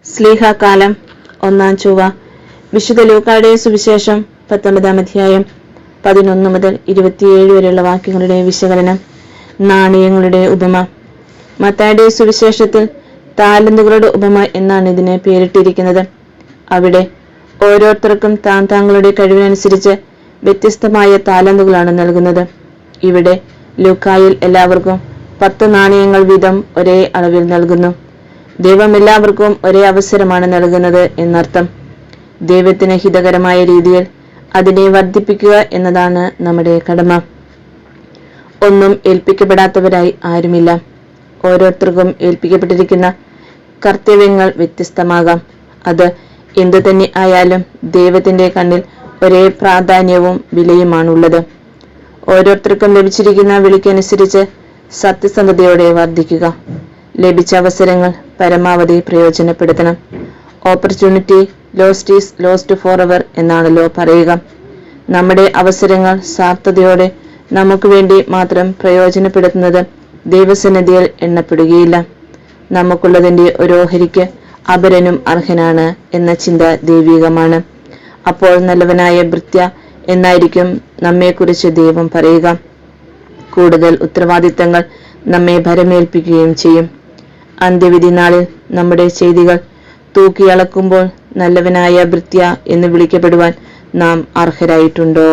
സ്ലീഹാകാലം 1-ാം ചൊവ്വ. വിശുദ്ധ ലൂക്കായുടെ സുവിശേഷം 19-ാം അധ്യായം 11 മുതൽ 27 വരെയുള്ള വാക്യങ്ങളുടെ വിശകലനം. നാണയങ്ങളുടെ ഉപമ. മത്തായിയുടെ സുവിശേഷത്തിൽ താലന്തുകളുടെ ഉപമ എന്നാണ് ഇതിന് പേരിട്ടിരിക്കുന്നത്. അവിടെ ഓരോരുത്തർക്കും താങ്കളുടെ കഴിവിനനുസരിച്ച് വ്യത്യസ്തമായ താലന്തുകളാണ് നൽകുന്നത്. ഇവിടെ ലൂക്കായിൽ എല്ലാവർക്കും 10 നാണയങ്ങൾ വീതം ഒരേ അളവിൽ നൽകുന്നു. ദൈവം എല്ലാവർക്കും ഒരേ അവസരമാണ് നൽകുന്നത് എന്നർത്ഥം. ദൈവത്തിന് ഹിതകരമായ രീതിയിൽ അതിനെ വർദ്ധിപ്പിക്കുക എന്നതാണ് നമ്മുടെ കടമ. ഒന്നും ഏൽപ്പിക്കപ്പെടാത്തവരായി ആരുമില്ല. ഓരോരുത്തർക്കും ഏൽപ്പിക്കപ്പെട്ടിരിക്കുന്ന കർത്തവ്യങ്ങൾ വ്യത്യസ്തമാകാം. അത് എന്തു തന്നെ ആയാലും ദൈവത്തിന്റെ കണ്ണിൽ ഒരേ പ്രാധാന്യവും വിലയുമാണുള്ളത്. ഓരോരുത്തർക്കും ലഭിച്ചിരിക്കുന്ന വിളിക്കനുസരിച്ച് സത്യസന്ധതയോടെ വർദ്ധിക്കുക. ലഭിച്ച അവസരങ്ങൾ പരമാവധി പ്രയോജനപ്പെടുത്തണം. Opportunity lost is lost forever എന്നാണല്ലോ പറയുക. നമ്മുടെ അവസരങ്ങൾ സാർത്ഥതയോടെ നമുക്ക് വേണ്ടി മാത്രം പ്രയോജനപ്പെടുത്തുന്നത് ദൈവസന്നിധിയിൽ എണ്ണപ്പെടുകയില്ല. നമുക്കുള്ളതിന്റെ ഒരു ഓഹരിക്ക് അപരനും അർഹനാണ് എന്ന ചിന്ത ദൈവികമാണ്. അപ്പോൾ നല്ലവനായ ഭൃത്യ എന്നായിരിക്കും നമ്മെക്കുറിച്ച് ദൈവം പറയുക. കൂടുതൽ ഉത്തരവാദിത്തങ്ങൾ നമ്മെ ഭരമേൽപ്പിക്കുകയും ചെയ്യും. അന്ത്യവിധി നാളിൽ നമ്മുടെ ചെയ്തികൾ തൂക്കിയളക്കുമ്പോൾ നല്ലവനായ ഭൃത്യ എന്ന് വിളിക്കപ്പെടുവാൻ നാം അർഹരായിട്ടുണ്ടോ?